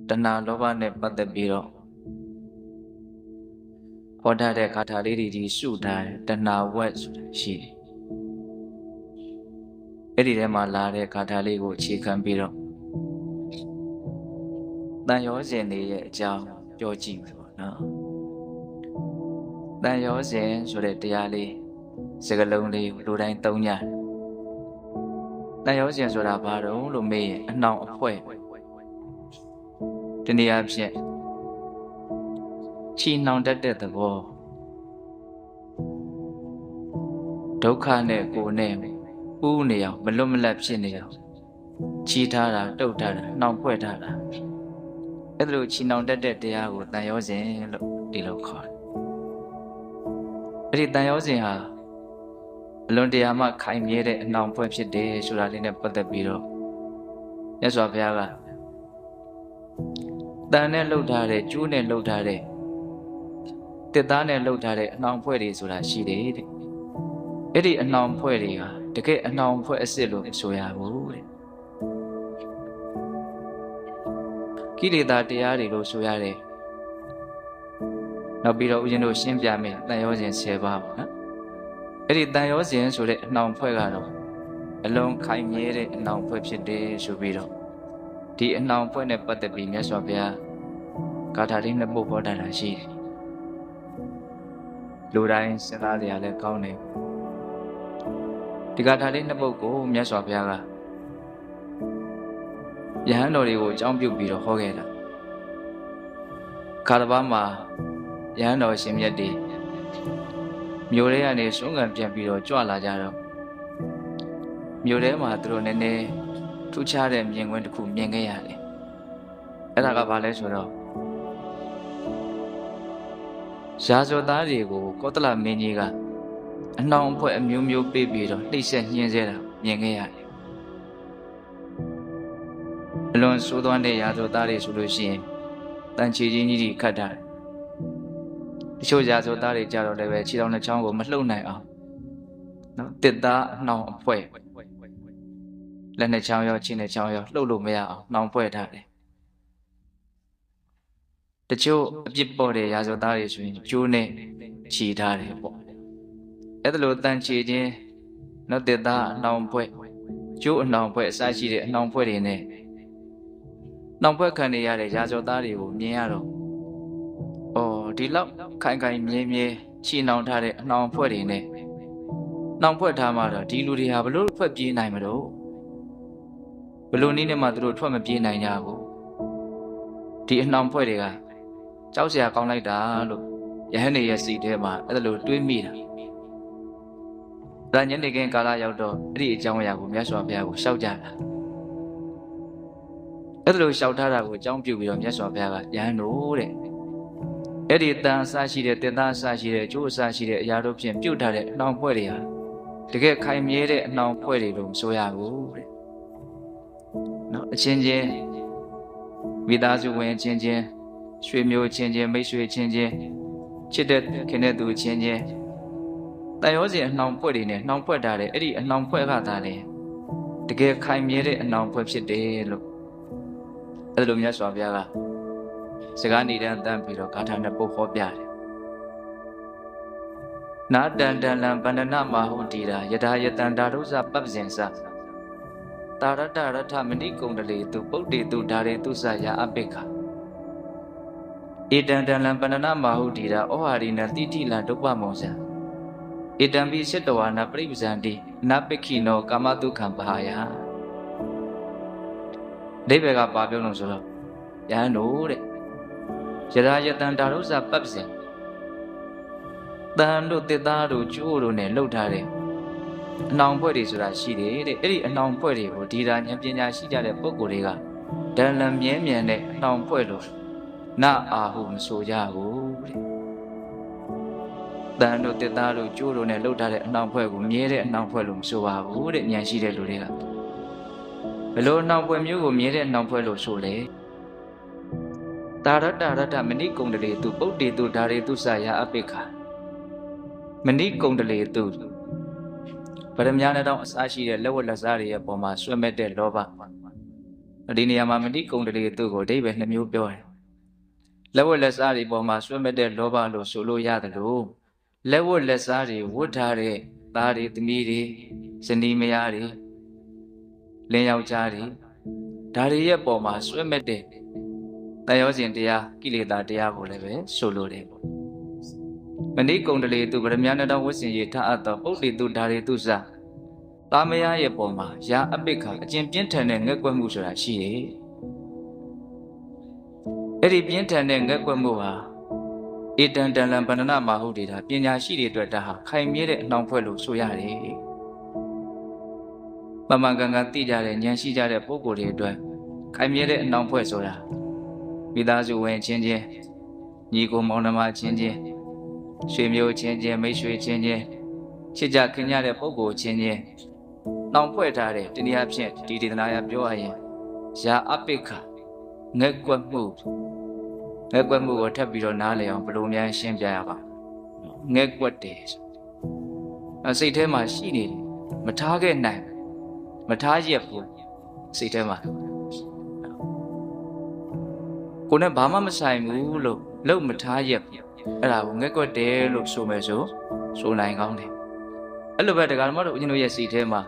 တဏှာလောဘနဲ့ပတ်သက်ပြီးတော့ဟောထားတဲ့ဂါထာလေးတွေကြီးစုထားတယ်တဏှာဝက်ဆိုတာရှိတယ်အဲ့ဒီထဲမှာလာတဲ့ဂါထာလေးကိုအခြေခံပြီးတော့တန်ရောစဉ်တွေရဲ့အကြောင်းပြောကြည့်မယ်ပေါ့နော်တန်ရောစဉ်ဆိုတဲ့တရားလေးစကားလုံးလေးကိုလူတိုင်းသုံးကြတယ်တန်ရောစဉ်ဆိုတာဘာတော့လို့မေးရင်အနှောင်အဖွဲ့ဒီနေရာဖြင့်ချီနှောင်တတ်တဲ့သဘောဒုက္ခနဲ့ကိုယ်နဲ့ပူးနေအောင်မလွတ်မလပ်ဖြစ်နေအောင်ချီထားတာတုတ်ထားတာနှောင်ဖွဲ့ထားတာအဲ့ဒါလိုချီနှောင်တတ်တဲ့တရားကိုတန်ရောစဉ်လို့ဒီလိုခေါ်တယ်အဲ့ဒီတန်ရောစဉ်ဟာအလွန်တရာမှခိုင်မြဲတဲ့အနှောင်ဖွဲ့ဖြစ်တယ်ဆိုတာလေးနဲ့ပတ်သက်ပြီးတော့မြတ်စွာဘုရားကတန်နဲ့လှုပ်ထားတဲ့ကျိုးနဲ့လှုပ်ထားတဲ့တစ်သားနဲ့လှုပ်ထားတဲ့အနှောင်ဖွဲ့တွေဆိုတာရှိတယ်တဲ့အဲ့ဒီအနှောင်ဖွဲ့တွေကတကယ်အနှောင်ဖွဲ့အစ်စ်လို့ဆိုရဘူးတဲ့ကိလေသာတရားတွေလို့ဆိုရတယ်နောက်ပြီးတော့ဦးဇင်းတို့ရှင်းပြမယ်တန်ရောစဉ်10ပါးပေါ့နော်အဲ့ဒီတန်ရောစဉ်ဆိုတဲ့အနှောင်ဖွဲ့ကတော့အလုံးခိုင်မြဲတဲ့အနှောင်ဖွဲ့ဖြစ်တယ်ဆိုပြီးတော့ဒီအနှောင်ဖွဲ့နဲ့ပတ်သက်ပြီးမြတ်စွာဘုရားဂါထာလေးနှစ်ပုဒ်ဟောတာရှိတယ်လူတိုင်းစဉ်းစားကြရလဲကောင်းတယ်ဒီဂါထာလေးနှစ်ပုဒ်ကိုမြတ်စွာဘုရားကယဟန်တော်တွေကိုအကြောင်းပြုပြီးတော့ဟောခဲ့တာခါတစ်ပါးမှာယဟန်တော်ရှင်မြတ်တွေမြို့ထဲကနေစွန့်ခံပြန်ပြီးတော့ကြွလာကြတော့မြို့ထဲမှာသူတို့နည်းနည်းထူးခြားတဲ့မြင်ကွင်းတစ်ခုမြင်ခဲ့ရတယ်အဲ့ဒါကဘာလဲဆိုတော့ရာဇဝသားတွေကိုကောသလမင်းကြီးကအနှောင်အဖွဲ့အမျိုးမျိုးပေးပြီးတော့နှိပ်စက်ညှင်းဆဲတာမြင်ခဲ့ရတယ်အလွန်ဆိုးသွမ်းတဲ့ရာဇဝသားတွေဆိုလို့ရှိရင်တန်ချီချင်းကြီးခတ်တာတချို့ရာဇဝသားတွေကြတော့လည်းပဲခြေထောက်နှစ်ချောင်းကိုမလှုပ်နိုင်အောင်နော်တစ်သားအနှောင်အဖွဲ့လက်နှစ်ချောင်းရောခြေနှစ်ချောင်းရောလှုပ်လို့မရအောင်နှောင်ဖွဲ့ထားတယ်တချို့အပြစ်ပေါ်တဲ့ရာဇဝသားတွေဆိုရင်ကျိုးနဲ့ခြေထားတယ်ပေါ့အဲ့ဒါလိုတန်ချီချင်းနော်တစ်သားအနှောင်ဖွဲ့ကျိုးအနှောင်ဖွဲ့အစရှိတဲ့အနှောင်ဖွဲ့တွေနဲ့နှောင်ဖွဲ့ခံနေရတဲ့ရာဇဝသားတွေကိုမြင်ရတော့ဒီလောက်ခိုင်ခိုင်မြဲမြဲချီနှောင်ထားတဲ့အနှောင်ဖွဲ့တွေနဲ့နှောင်ဖွဲ့ထားမှတော့ဒီလူတွေဟာဘလို့ထွက်ပြေးနိုင်မလို့ဘလို့နည်းနဲ့မှသူတို့ထွက်မပြေးနိုင်ကြဘူးဒီအနှောင်ဖွဲ့တွေကကြောက်စရာကောင်းလိုက်တာလို့ယဟန်နေရဲ့စိတ်ထဲမှာအဲ့ဒါလိုတွေးမိတာဒါညနေခင်းကာလရောက်တော့အဲ့ဒီအကြောင်းအရာကိုမြတ်စွာဘုရားကိုရှောက်ကြတာအဲ့ဒါလိုရှောက်ထားတာကိုအကြောင်းပြုပြီးတော့မြတ်စွာဘုရားကယဟန်တို့တဲ့အဲ့ဒီတန်အစရှိတဲ့တင်သားအစရှိတဲ့အကျိုးအစရှိတဲ့အရာတို့ဖြင့်ပြုတ်ထားတဲ့အနှောင်ဖွဲ့တွေဟာတကယ်ခိုင်မြဲတဲ့အနှောင်ဖွဲ့တွေလို့မဆိုရဘူးတဲ့နော်အချင်းချင်းမိသားစုဝင်အချင်းချင်းရွှေမျိုးချင်းချင်းမိတ်ဆွေချင်းချင်းချစ်တဲ့ခင်တဲ့သူချင်းချင်းတန်ရောစဉ်အနှောင်ဖွဲ့တွေနဲ့နှောင်ဖွဲ့ထားတဲ့အဲ့ဒီအနှောင်ဖွဲ့ကသာလေတကယ်ခိုင်မြဲတဲ့အနှောင်ဖွဲ့ဖြစ်တယ်လို့အဲ့လိုမြတ်စွာဘုရားကစကားနေတန်းတန်းပြီးတော့ဂါထာနဲ့ပုတ်ဟောပြတယ်နာတန်တန်လံဗန္ဒနာမဟုတိရာယထာယတန္တာရုဇပပ္ပဇင်္စတာရတရထမဏိကုံတလေသူပုတ်တေသူဓာရေသူစယာအပိခာဧတံတန်လံဗန္ဒနာမဟုတိရာဩဟာရိနတိတိလံဒုပ္ပမောဇံဧတံပိစိတဝါနာပရိပဇံတိနပိခိနောကာမတုခံပဟာယဒိဗေကပါပြောလို့ဆိုတော့ယဟန်တို့တဲ့ယရာယတန္တာရုဇပပ္ပဇင်တန်တို့တစ်သားတို့ကျိုးတို့နဲ့လှုပ်ထားတဲ့အနှောင်ဖွဲ့တွေဆိုတာရှိတယ်တဲ့အဲ့ဒီအနှောင်ဖွဲ့တွေကိုဒီရာဉာဏ်ပညာရှိကြတဲ့ပုဂ္ဂိုလ်တွေကဒလံမြဲမြံတဲ့အနှောင်ဖွဲ့လို့နအာဟုမဆိုကြဘူးတဲ့တန်တို့တစ်သားတို့ကျိုးတို့နဲ့လှုပ်ထားတဲ့အနှောင်ဖွဲ့ကိုမြဲတဲ့အနှောင်ဖွဲ့လို့မဆိုပါဘူးတဲ့ဉာဏ်ရှိတဲ့လူတွေကဘယ်လိုအနှောင်ဖွဲ့မျိုးကိုမြဲတဲ့အနှောင်ဖွဲ့လို့ဆိုလဲတာရတရတမဏိကုံတလေသူပုတ်တေသူဓာရေသူစယာအပိခာမဏိကုံတလေသူဗရမညာနဲ့တော့အစားရှိတဲ့လက်ဝတ်လက်စားတွေရဲ့ပုံမှာဆွဲမဲ့တဲ့လောဘ ဒီနေရာမှာမတိကုံတလေသူ့ကိုအဓိပ္ပာယ်နှစ်မျိုးပြောတယ်လက်ဝတ်လက်စားတွေပေါ်မှာဆွဲမဲ့တဲ့လောဘလို့ဆိုလို့ရတယ်လို့လက်ဝတ်လက်စားတွေဝတ်ထားတဲ့သားတွေသမီးတွေဇနီးမယားတွေလင်းယောက်ျားတွေဒါတွေရဲ့ပေါ်မှာဆွဲမဲ့တဲ့တန်ရောစဉ်တရားကိလေသာတရားကိုလည်းပဲဆိုလိုတယ်ပေါ့မဏိကုံတလေသူဗရမယနတော်ဝတ်စင်ရထအပ်သောပုဒ်တိသူဓာရီသူစသားမယားရဲ့ပေါ်မှာရာအပိက္ခအကျင့်ပြင်းထန်တဲ့ငက်ကွက်မှုဆိုတာရှိတယ်အဲ့ဒီပြင်းထန်တဲ့ငက်ကွက်မှုဟာဧတံတန်လံဗန္ဒနာမဟုတ်တယ်ဒါပညာရှိတွေအတွက်ဒါဟာခိုင်မြဲတဲ့အနှောင်ဖွဲ့လို့ဆိုရတယ်မမှန်ကန်ကန်သိကြတဲ့ဉာဏ်ရှိကြတဲ့ပုဂ္ဂိုလ်တွေအတွက်ခိုင်မြဲတဲ့အနှောင်ဖွဲ့ဆိုတာမိသားစုဝင်ချင်းချင်းညီကိုမောင်နှမချင်းချင်းဆွေမျိုးချင်းချင်းမိတ်ဆွေချင်းချင်းချစ်ကြခင်ကြတဲ့ပုဂ္ဂိုလ်ချင်းချင်းနှောင်ဖွဲ့ထားတဲ့တနည်းအားဖြင့်ဒီဒေသနာရပြောရရင်ယာအပိက္ခငက်ကွက်မှုကိုထပ်ပြီးတော့နားလည်အောင်ဘယ်လိုများရှင်းပြရပါငက်ကွက်တယ်စိတ်ထဲမှာရှိနေတယ်မထားခဲ့နိုင်မထားရက်ဘူးစိတ်ထဲမှာကိုနဲ့ဘာမှမဆိုင်ဘူးလို့လုံမထားရက်အဲ့ဒါကိုငက်ကွက်တယ်လို့ဆိုမယ်ဆိုနိုင်ကောင်းတယ်အဲ့လိုပဲတရားဓမ္မတို့ဦးဇင်းတို့ရဲ့စိတ်ထဲမှာ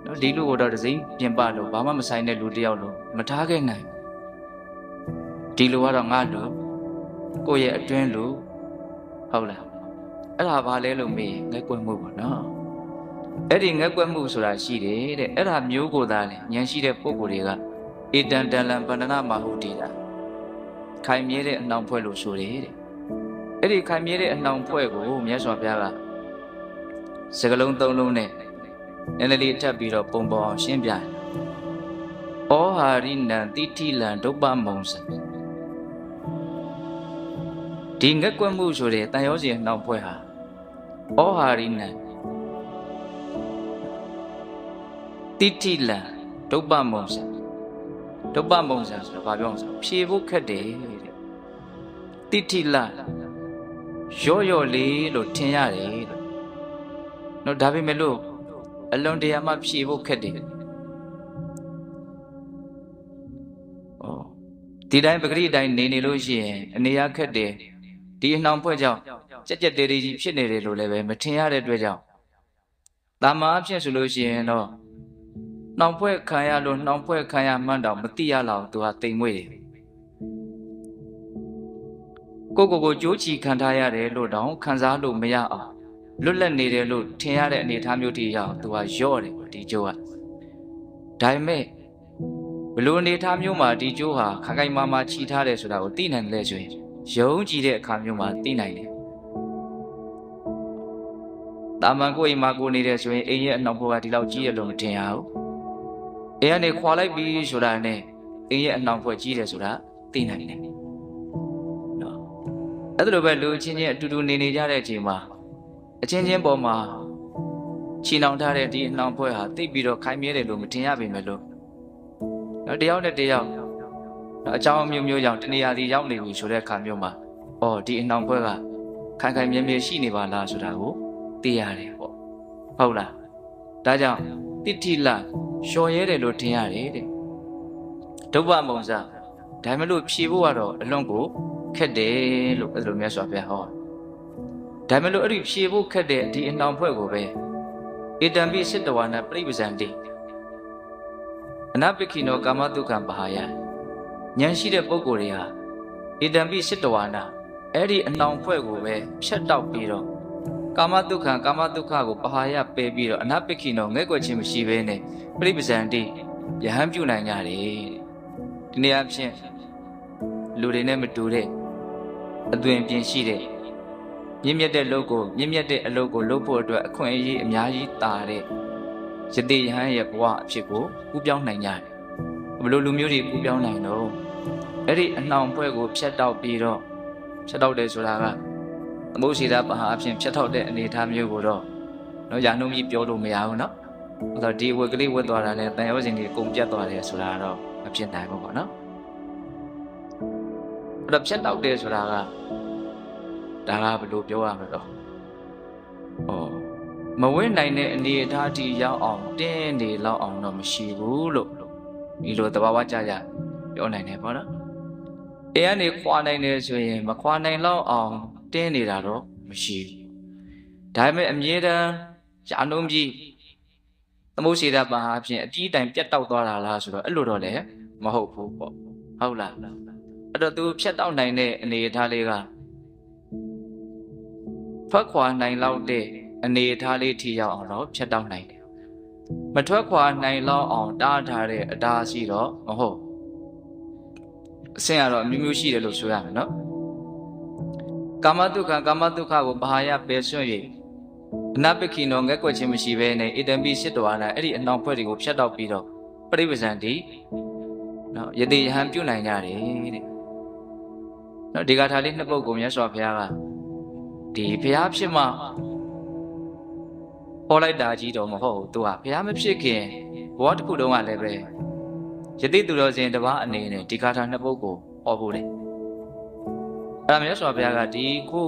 နော်ဒီလူကိုတော့တစိမ့်ပြင်ပလို့ဘာမှမဆိုင်တဲ့လူတယောက်လို့မထားခဲ့နိုင်ဒီလူကတော့ငါလူကိုယ့်ရဲ့အတွင်းလူဟုတ်လားအဲ့ဒါဘာလဲလို့မေးငက်ကွက်မှုပေါ့နော်အဲ့ဒီငက်ကွက်မှုဆိုတာရှိတယ်တဲ့အဲ့ဒါမျိုးကိုသာလေဉာဏ်ရှိတဲ့ပုဂ္ဂိုလ်တွေကဧတံတန်လံဗန္ဒနာမဟုတ်တည်တာခိုင်မြဲတဲ့အနှောင်ဖွဲ့လို့ဆိုတယ်တဲ့အဲ့ဒီခိုင်မြဲတဲ့အနှောင်ဖွဲ့ကိုမြတ်စွာဘုရားကစကလုံးသုံးလုံးနဲ့နည်းနည်းလေးထပ်ပြီးတော့ပုံပေါ်အောင်ရှင်းပြတယ်ဩဟာရိနံတိဋ္ဌိလံဒုပ္ပမုံစဒီငက်ကွက်မှုဆိုတဲ့တန်ရောစဉ်နှောင်ဖွဲ့ဟာဩဟာရိနံတိဋ္ဌိလံဒုပ္ပမုံစဆိုတာဘာပြောအောင်ဆိုဖြေဖို့ခက်တယ်တဲ့တိဋ္ဌိလရော့လေးလို့ထင်ရတယ်တဲ့နော်ဒါပေမဲ့လို့အလွန်တရာမှဖြေဖို့ခက်တယ်ဒီတိုင်းပဂရိတိုင်းနေလို့ရှိရင်အနေရခက်တယ်ဒီအနှောင်ဖွဲ့ကြောင့်ကြက်ကြက်တေးကြီးဖြစ်နေတယ်လို့လည်းပဲမထင်ရတဲ့အတွက်ကြောင့်တာမအဖြစ်ဆိုလို့ရှိရင်တော့နှောင်ဖွဲ့ခံရလို့နှောင်ဖွဲ့ခံရမှန်းတော့မသိရလောက်သူကတိမ်မွေ့တယ်ကိုကြိုးချီခံထားရတယ်လို့တောင်ခံစားလို့မရအောင်လွတ်လပ်နေတယ်လို့ထင်ရတဲ့အနေအထားမျိုးတည်းရအောင်သူကရော့တယ်ဒီကြိုးကဒါပေမဲ့ဘလို့အနေအထားမျိုးမှာဒီကြိုးဟာခိုင်ခိုင်မာမာချီထားတယ်ဆိုတာကိုသိနိုင်တယ်ဆိုရင်ယုံကြည်တဲ့အခါမျိုးမှာသိနိုင်တယ်တာမန်ကိုအိမ်မှာကိုနေတယ်ဆိုရင်အိမ်ရဲ့အနှောင်ဘက်ကဒီလောက်ကြီးတယ်လို့မထင်ရဘူးအိမ်ကနေခွာလိုက်ပြီဆိုတာနဲ့အိမ်ရဲ့အနှောင်ဘက်ကြီးတယ်ဆိုတာသိနိုင်တယ်နော်အဲ့ဒါလိုပဲလူချင်းချင်းအတူတူနေကြတဲ့အချိန်မှာအချင်းချင်းပေါ်မှာချီနှောင်ထားတဲ့ဒီအနှောင်ဘက်ဟာသိပြီးတော့ခိုင်မြဲတယ်လို့မထင်ရပေမဲ့လို့နော်တယောက်နဲ့တယောက်အကြောင်းမျိုးကြောင့်တနေရာစီရောက်နေပြီဆိုတဲ့အခါမျိုးမှာဒီအနှောင်ဘက်ကခိုင်ခိုင်မြဲမြဲရှိနေပါလားဆိုတာကိုသိရတယ်ပေါ့ဟုတ်လားဒါကြောင့်တိဋ္ဌိလလျှော်ရဲတယ်လို့ထင်ရတယ်တဲ့ဒုဗ္ဗမုံစဒါမှမဟုတ်ဖြေဖို့ကတော့အလွန်ကိုခက်တယ်လို့အဲ့လိုမြတ်စွာဘုရားဟောဒါမှမဟုတ်အဲ့ဒီဖြေဖို့ခက်တဲ့ဒီအနှောင်ဖွဲ့ကိုပဲဧတံပိစိတ္တဝါနပရိပဇံတိအနပိခိနောကာမတုခံပဟာယဉာဏ်ရှိတဲ့ပုဂ္ဂိုလ်တွေဟာဧတံပိစိတ္တဝါနအဲ့ဒီအနှောင်ဖွဲ့ကိုပဲဖြတ်တောက်ပြီးတော့ကာမတုခံကိုပဟာယပယ်ပြီးတော့အနပိခိနောငဲ့ကွက်ခြင်းမရှိဘဲနဲ့ပရိပဇံတိယဟန်ပြုနိုင်ကြတယ်ဒီနေ့အဖြစ်လူတွေနဲ့မတူတဲ့အသွင်ပြင်ရှိတဲ့မြင့်မြတ်တဲ့အလုပ်ကိုလုပ်ဖို့အတွက်အခွင့်အရေးအများကြီးတာတဲ့ယတိယဟန်ရဲ့ဘဝအဖြစ်ကိုကူးပြောင်းနိုင်ကြတယ်ဘယ်လိုလူမျိုးတွေကူးပြောင်းနိုင်တော့အဲ့ဒီအနှောင်ဖွဲ့ကိုဖြတ်တောက်ပြီးတော့ဖြတ်တောက်တယ်ဆိုတာကသမုဒ္ဒေတာပဟာအဖြစ်ဖြတ်တောက်တဲ့အနေအထားမျိုးကိုတော့ရာနှုန်းကြီးပြောလို့မရဘူးเนาะဆိုတော့ဒီဝက်ကလေးဝက်သွားတာနဲ့တန်ရောစဉ်တွေအကုန်ပြတ်သွားတယ်ဆိုတာတော့မဖြစ်နိုင်ဘူးပေါ့နော်အဲ့တော့ဖြတ်တောက်တယ်ဆိုတာကဒါကဘယ်လိုပြောရမလဲတော့မဝိနိုင်တဲ့အနေအထားအထိရောက်အောင်တင်းနေလောက်အောင်တော့မရှိဘူးလို့ ဒီလိုတဘာဝကြကြပြောနိုင်တယ်ပေါ့နော်အိမ်ကနေခွာနိုင်တယ်ဆိုရင်မခွာနိုင်တော့အောင်တင်းနေတာတော့မရှိဘူးဒါပေမဲ့အမြဲတမ်းရှားနှုံးပြီးသမုတ်ရှိတာပါအဖြစ်အကြီးတိုင်ပြတ်တောက်သွားတာလားဆိုတော့အဲ့လိုတော့လည်းမဟုတ်ဘူးပေါ့ဟုတ်လားအဲ့တော့သူဖြတ်တောက်နိုင်တဲ့အနေအထားလေးကထွက်ခွာနိုင်လောက်တဲ့အနေအထားလေးထိရောက်အောင်တော့ဖြတ်တောက်နိုင်တယ်မထွက်ခွာနိုင်လောက်အောင်တားထားတဲ့အတားရှိတော့မဟုတ်အဆင့်ကတော့အမျိုးမျိုးရှိတယ်လို့ဆိုရမယ်နော်ကာမတုခကိုဘာယပယ်ဆွံ့၍အနပခိနောငက်ွက်ခြင်းမရှိဘဲနဲ့ဣတံပိစိတ္တဝါနာအဲ့ဒီအနှောင်ဖွဲ့တွေကိုဖြတ်တောက်ပြီးတော့ပရိပဇံတိနော်ယတိယဟံပြုနိုင်ကြတယ်တဲ့နော်ဒီကထာလေးနှစ်ပုဒ်ကိုမြတ်စွာဘုရားကဒီဘုရားဖြစ်မှဟောလိုက်တာကြီးတော့မဟုတ်ဘူးသူကဘုရားမဖြစ်ခင်ဘဝတစ်ခုလုံးကလည်းပဲယတိသူတော်စင်တစ်ပါးအနေနဲ့ဒီကထာနှစ်ပုဒ်ကိုဟောဖို့လေအဲ့ဒါမြတ်စွာဘုရားကဒီခု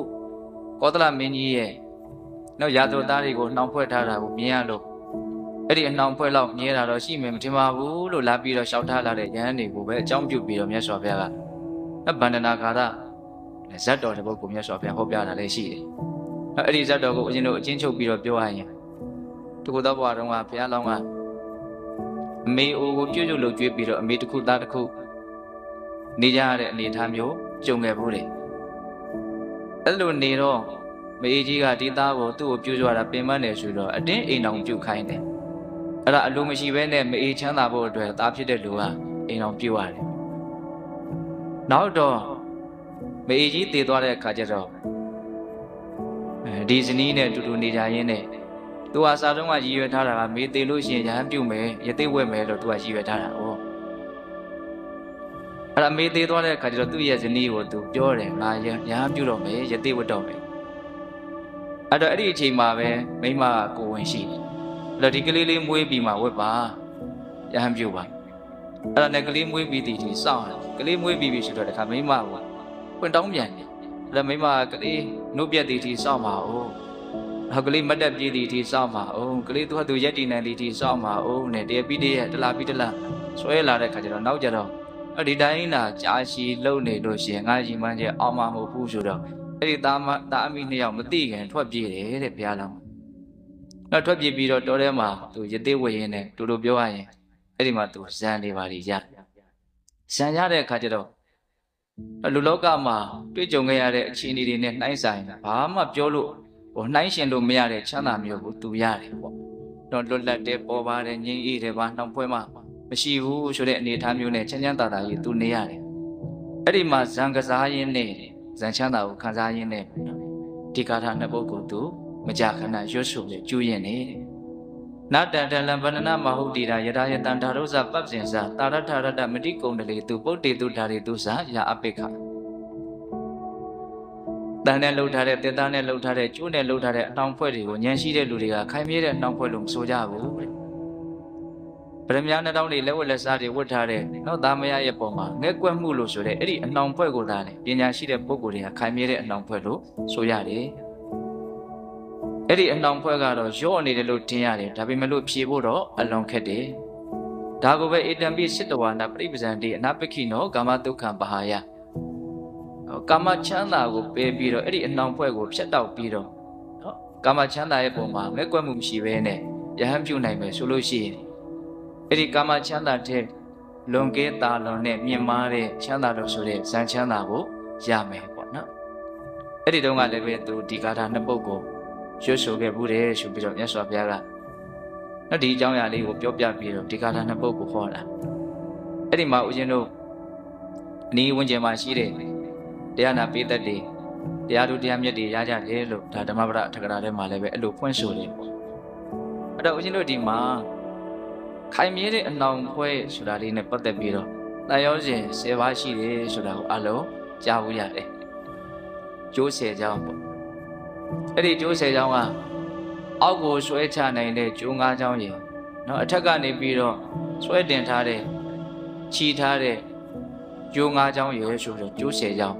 ကောသလမင်းကြီးရဲ့နော်ရာဇဝသားတွေကိုနှောင်ဖွဲ့ထားတာကိုမြင်ရလို့အဲ့ဒီအနှောင်ဖွဲ့လောက်မြင်ရတာတော့ရှိမယ်မထင်ပါဘူးလို့လာပြီးတော့ရှောက်ထားလာတဲ့ယဟန်တွေကိုပဲအကြောင်းပြုပြီးတော့မြတ်စွာဘုရားကဗန္ဒနာကာရဇတ်တော်တစ်ပုဒ်ကိုမြတ်စွာဘုရားဟောပြတာလည်းရှိတယ်။အဲ့ဒီဇတ်တော်ကိုအရင်တို့အချင်းချုပ်ပြီးတော့ပြောရရင်တကူသောဘဝတုန်းကဘုရားလောင်းကအမေအိုကိုပြုတ်ပြုတ်လုပ်ကြွေးပြီးတော့အမေတစ်ခုသားတစ်ခုနေကြရတဲ့အနေအထားမျိုးကြုံခဲ့ဘူးလေ။အဲ့လိုနေတော့မေကြီးကဒီသားကိုသူ့ကိုပြုတ်ကြွားတာပင်မနေဆိုတော့အတင်းအိမ်အောင်ပြုတ်ခိုင်းတယ်။အဲ့ဒါအလိုမရှိဘဲနဲ့မေချမ်းသာဖို့အတွက်သားဖြစ်တဲ့လူကအိမ်အောင်ပြုတ်ရတယ်။နောက်တော့မေကြီးတည်သွားတဲ့အခါကျတော့ဒီဇနီးနဲ့တူတူနေကြရင်းနဲ့သူဟာစာတုံးကရည်ရွယ်ထားတာကမေတည်လို့ရှိရင်ရဟန်းပြုတ်မယ်ယသိဝဲမယ်လို့သူကရည်ရွယ်ထားတာ။အဲ့ဒါမေတည်သွားတဲ့အခါကျတော့သူ့ရဲ့ဇနီးကိုသူပြောတယ်ငါရဟန်းပြုတ်တော့မယ်ယသိဝတ်တော့မယ်။အဲ့တော့အဲ့ဒီအချိန်မှာပဲမိမကကိုဝင်ရှိတယ်။အဲ့တော့ဒီကလေးလေးမွေးပြီးမှဝတ်ပါရဟန်းပြုတ်ပါ။အဲ့ဒါနဲ့ကလေးမွေးပြီးတည်တည်စောင့်တယ်။ကလေးမွေးပြီးပြီဆိုတော့တခါမိမကပွင့်တောင်းပြန်တယ်။အဲ့မိမကလေးနှုတ်ပြက်တီတီစောင့်ပါဦး။နောက်ကလေးမတ်တက်ပြေးတီတီစောင့်ပါဦး။ကလေးသူကသူရက်တီနိုင်တီတီစောင့်ပါဦးနဲ့တရပြီးတရတလားပြီးတလားဆွဲလာတဲ့ခါကျတော့နောက်ကျတော့ဒီတိုင်းနာကြာရှည်လုံနေလို့ရှိရင်ငါရီမှန်းချက်အောင်မမဟုတ်ဘူးဆိုတော့အဲ့ဒီသားအမိနှစ်ယောက်မသိခင်ထွက်ပြေးတယ်တဲ့ဘုရားလောင်း။နောက်ထွက်ပြေးပြီးတော့တော်ထဲမှာသူရသေးဝေရင်နဲ့တူတူပြောရရင်အဲ့ဒီမှာသူဇန်နေပါလိရ။ဇန်ရတဲ့အခါကျတော့လူလောကမှာတွေ့ကြုံခဲ့ရတဲ့အခြေအနေတွေနဲ့နှိုင်းဆိုင်ဘာမှပြောလို့နှိုင်းရှင်လို့မရတဲ့ချမ်းသာမျိုးကိုသူရတယ်ပေါ့။တော့လွတ်လပ်တဲ့ပေါ်ပါတယ်ငြိမ်းအေးတယ်ဘာနှောင်ဖွဲမှမရှိဘူးဆိုတဲ့အနေအထားမျိုးနဲ့ချမ်းချမ်းသာသာကြီးသူနေရတယ်။အဲ့ဒီမှာဇံကစားရင်းနဲ့ဇံချမ်းသာကိုခံစားရင်းနဲ့ဒီကာထာနှစ်ပုဒ်ကိုသူမကြခဏရွတ်ဆိုလေကျူးရင်နေနတတလံဗန္ဒနာမဟုတ်တိရာယထာယတံဓာရုဇပပ္ပဇင်္ဇတာရထရတမတိကုံတလေသူပုတ္တေသူဓာရီသူဇာယာအပိခတန်နဲ့လှုပ်ထားတဲ့တေသားနဲ့လှုပ်ထားတဲ့ကျိုးနဲ့လှုပ်ထားတဲ့အနှောင်ဖွဲ့တွေကိုဉာဏ်ရှိတဲ့လူတွေကခိုင်မြဲတဲ့နှောင်ဖွဲ့လို့မဆိုကြဘူးဗရမညာနှောင်းတွေလက်ဝက်လက်စားတွေဝတ်ထားတဲ့နောက်သားမရရဲ့ပုံမှာငဲကွက်မှုလို့ဆိုတဲ့အဲ့ဒီအနှောင်ဖွဲ့ကိုသာလေပညာရှိတဲ့ပုဂ္ဂိုလ်တွေကခိုင်မြဲတဲ့အနှောင်ဖွဲ့လို့ဆိုရတယ်အဲ့ဒီအနှောင်ဖွဲ့ကတော့ရော့နေတယ်လို့ထင်ရတယ်ဒါပေမဲ့လို့ဖြေဖို့တော့အလွန်ခက်တယ်ဒါကိုပဲဧတံပိစိတ္တဝါနာပရိပဇံတိအနာပခိနောကာမဒုက္ခံပဟာယကာမချမ်းသာကိုပယ်ပြီးတော့အဲ့ဒီအနှောင်ဖွဲ့ကိုဖြတ်တောက်ပြီးတော့နော်ကာမချမ်းသာရဲ့ပုံမှာငဲ့ကွက်မှုမရှိဘဲနဲ့ယဟန်ပြုနိုင်မယ်ဆိုလို့ရှိရင်အဲ့ဒီကာမချမ်းသာတဲ့လွန်ကဲတာလွန်နဲ့မြင့်မားတဲ့ချမ်းသာလို့ဆိုတဲ့ဇန်ချမ်းသာကိုရမယ်ပေါ့နော်အဲ့ဒီတုန်းကလည်းပဲသူဒီကာထာနှစ်ပုဒ်ကိုရွှတ်ဆိုခဲ့ဘူးတယ်ဆိုပြီးတော့မြတ်စွာဘုရားကနော်ဒီအကြောင်းအရာလေးကိုပြောပြပြီးတော့ဒီကာထာနှစ်ပုဒ်ကိုဟောတာအဲ့ဒီမှာဦးဇင်းတို့အနီးဝန်းကျင်မှာရှိတဲ့တရားနာပိသက်တွေတရားသူတရားမြတ်တွေရကြတယ်လို့ဒါဓမ္မပဒထကရာထဲမှာလည်းပဲအဲ့လိုဖွင့်ဆိုတယ်ပေါ့အဲ့တော့ဦးဇင်းတို့ဒီမှာခိုင်မြဲတဲ့အနှောင်ဖွဲ့ဆိုတာလေးနဲ့ပတ်သက်ပြီးတော့တာယောဇဉ်10ပါးရှိတယ်ဆိုတာကိုအလုံးကြားဖို့ရတယ်ကျိုး10ကြောင်းပေါ့အဲ့ဒီကျိုး10ကြောင်းကအောက်ကိုဆွဲချနိုင်တဲ့ကျိုး5ကြောင်းရယ်နော်အထက်ကနေပြီးတော့ဆွဲတင်ထားတဲ့ခြိထားတဲ့ကျိုး5ကြောင်းရယ်ဆိုတော့ကျိုး10ကြောင်း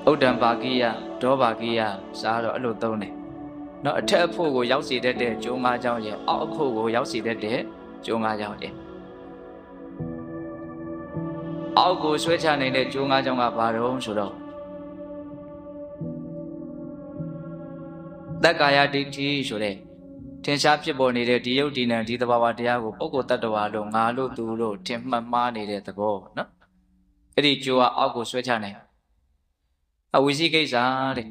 ဥဒ္ဒံပါကိယဒောပါကိယစားတော့အဲ့လိုသုံးတယ်နော်အထက်အဖို့ကိုရောက်စီတတ်တဲ့ကျိုး၅ကြောင်းရဲ့အောက်အဖို့ကိုရောက်စီတတ်တဲ့ကျိုး၅ကြောင်းရဲ့ အောက်ကိုဆွဲချနိုင်တဲ့ကျိုး၅ကြောင်းကဘာတုံးဆိုတော့တက္ကာယဒိဋ္ဌိဆိုတဲ့ထင်ရှားဖြစ်ပေါ်နေတဲ့ဒီယုတ်ဒီနံဒီသဘာဝတရားကိုပုဂ္ဂိုလ်တ attva လို့ငါလို့သူလို့ထင်မှတ်မှားနေတဲ့သဘောနော်အဲ့ဒီကျိုးကအောက်ကိုဆွဲချနိုင်အဝိဇိကိစ္စတဲ့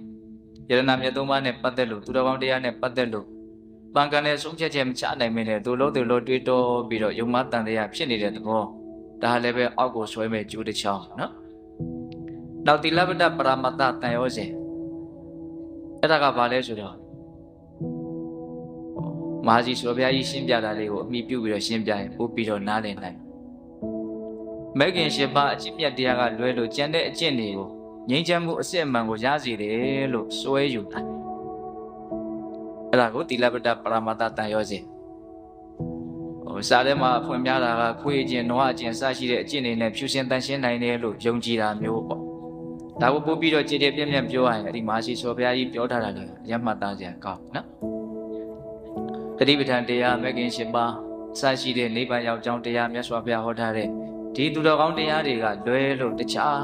ယရဏမြတ်သုံးပါးနဲ့ပတ်သက်လို့သူတော်ကောင်းတရားနဲ့ပတ်သက်လို့ပံကံနဲ့ဆုံးဖြတ်ချက်မချနိုင်မင်းနဲ့သူလို့တွေးတောပြီးတော့ယုံမတန်တရားဖြစ်နေတဲ့သဘောဒါလည်းပဲအောက်ကိုဆွဲမဲ့ကျိုးတစ်ချောင်းနော်နောက်တိလပတ္တပရမတ္တတန်ရောစဉ်အဲ့ဒါကဘာလဲဆိုတော့မဟာကြီးဆိုဘုရားကြီးရှင်းပြတာလေးကိုအမိပြုပြီးတော့ရှင်းပြရင်ပို့ပြီးတော့နားလည်နိုင်မဲခင်ရှင်ပါအကျင့်မြတ်တရားကလွဲလို့ကျန်တဲ့အကျင့်တွေကိုငြိမ်းချမ်းမှုအစစ်အမှန်ကိုရစေတယ်လို့စွဲယူတာအဲ့ဒါကိုတိလပတ္တပရမတ္တတန်ရောစဉ်စာထဲမှာဖွင့်ပြတာကခွေးခြင်း၊နွားခြင်းစရှိတဲ့အကျင့်တွေနဲ့ဖြူစင်တန်ရှင်းနိုင်တယ်လို့ယုံကြည်တာမျိုးပေါ့ဒါကိုပို့ပြီးတော့ကြည်ကြည်ပြည့်ပြည့်ပြောရရင်အဲ့ဒီမဟာရှိစောဘုရားကြီးပြောထားတာလေရမှတ်သားစရာကောင်းနော်တတိပဋ္ဌာန်တရားမဲခင်ရှင်ပါစရှိတဲ့နိဗ္ဗာန်ရောက်ကြောင်းတရားမြတ်စွာဘုရားဟောထားတဲ့ဒီသူတော်ကောင်းတရားတွေကလွဲလို့တခြား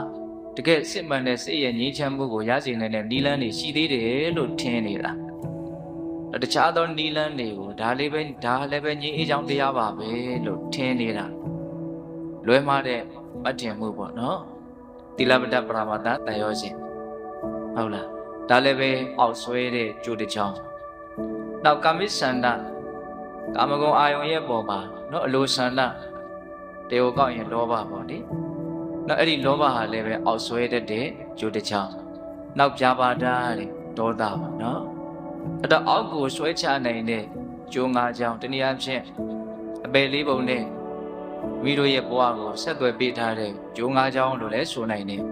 တကယ်စစ်မှန်တဲ့စိတ်ရဲ့ငြိမ်းချမ်းမှုကိုရစေနိုင်တဲ့နိလန်းတွေရှိသေးတယ်လို့ထင်နေတာတခြားသောနိလန်းတွေကိုဒါလည်းပဲငြိမ်းအေးချမ်းတရားပါပဲလို့ထင်နေတာလွဲမှားတဲ့အထင်မှုပေါ့နော်တိလပတ္တပရမတ္တတန်ရောစဉ်ဟုတ်လားဒါလည်းပဲအောက်ဆွဲတဲ့ကျိုးတစ်ချောင်းနောက်ကာမိဆန္ဒကာမဂုဏ်အာယုံရဲ့ပေါ်မှာနော်အလိုဆန္ဒတေကိုကောက်ရင်လောဘပေါ့ဒီနော်အဲ့ဒီလောဘဟာလည်းပဲအောက်ဆွဲတဲ့ကျိုးတစ်ချောင်းနောက်ပြာပါဒတဲ့ဒေါသပါနော်အဲ့တော့အောက်ကိုဆွဲချနိုင်တဲ့ကျိုး၅ချောင်းတနည်းအားဖြင့်အပယ်လေးပုံနဲ့မိတို့ရဲ့ဘဝကိုဆက်သွယ်ပေးထားတဲ့ကျိုး၅ချောင်းလို့လည်းဆိုနိုင်တယ်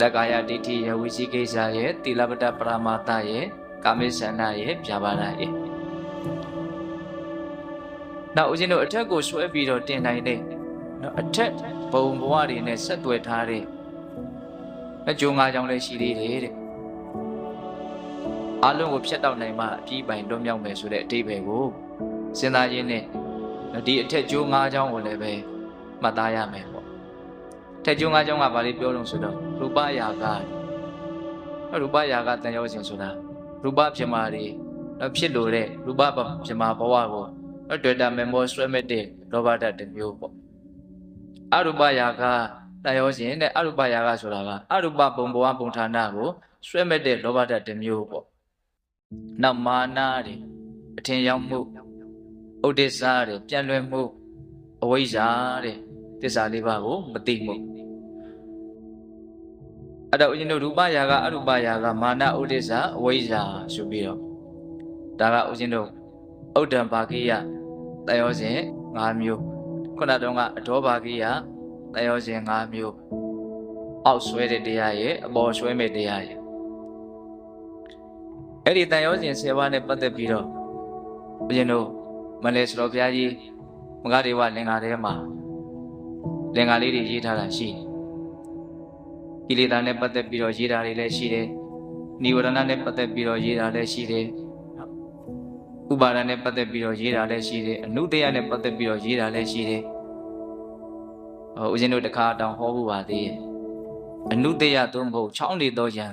တက္ကာယဒိဋ္ဌိယဝိသိကိစ္စရဲ့တိလပတ္တပရမတ္တရဲ့ကာမိဆန္ဒရဲ့ပြာပါဒရဲ့နောက်ဦးဇင်းတို့အထက်ကိုဆွဲပြီးတော့တင်နိုင်တဲ့နော်အထက်ဘုံဘဝတွေနဲ့ဆက်သွယ်ထားတဲ့အကျိုး၅ချောင်းလည်းရှိသေးတယ်တဲ့အလုံးကိုဖြတ်တောက်နိုင်မှအပြီးပိုင်လွတ်မြောက်မယ်ဆိုတဲ့အဓိပ္ပာယ်ကိုစဉ်းစားရင်းနဲ့ဒီအထက်ကျိုး၅ချောင်းကိုလည်းပဲမှတ်သားရမယ်ပေါ့ထက်ကျိုး၅ချောင်းကဘာလေးပြောလို့ဆိုတော့ရူပယာကရူပယာကတန်ရောစဉ်ဆိုတာရူပပြမာတွေဖြစ်လို့တဲ့ရူပပြမာဘဝကိုတွေ့တာမေမောဆွဲမဲ့တဲ့လောဘဓာတ်တစ်မျိုးပေါ့အရူပယာကတန်ရောစဉ်တဲ့အရူပယာကဆိုတာကအရူပဘုံဘဝဘုံဌာနကိုဆွဲမဲ့တဲ့လောဘဓာတ်တစ်မျိုးပေါ့နောက်မာနတွေအထင်ရောက်မှုဥဒိစ္စတွေပြန့်လွင့်မှုအဝိဇ္ဇာတဲ့သစ္စာလေးပါးကိုမသိမှုအဲ့တော့ဦးဇင်းတို့ရူပယာကအရူပယာကမာနဥဒိစ္စအဝိဇ္ဇာဆိုပြီးတော့ဒါကဦးဇင်းတို့ဥဒ္ဒံဘာကိယတယောစဉ်၅မျိုးခုနတုန်းကအဒေါဘာကိယတယောစဉ်၅မျိုးအောက်ဆွဲတဲ့တရားရဲ့အပေါ်ဆွဲမဲ့တရားရဲ့အဲ့ဒီတန်ရောစဉ်10ပါးနဲ့ပတ်သက်ပြီးတော့ဘုရင်တို့မလဲဆိုတော့ဘုရားကြီးမဂ္ဂဒေဝလင်္ကာထဲမှာလင်္ကာလေးတွေရေးထားတာရှိကိလေသာနဲ့ပတ်သက်ပြီးတော့ရေးတာတွေလည်းရှိတယ်နိဝရဏနဲ့ပတ်သက်ပြီးတော့ရေးတာလည်းရှိတယ်ဥပါဒနဲ့ပတ်သက်ပြီးတော့ရေးတာလည်းရှိတယ်အနုတ္တယနဲ့ပတ်သက်ပြီးတော့ရေးတာလည်းရှိတယ်ဦးဇင်းတို့တခါတောင်ဟောဖို့ပါသေးတယ်အနုတ္တယသို့မဟုတ်ချောင်းနေသောယံ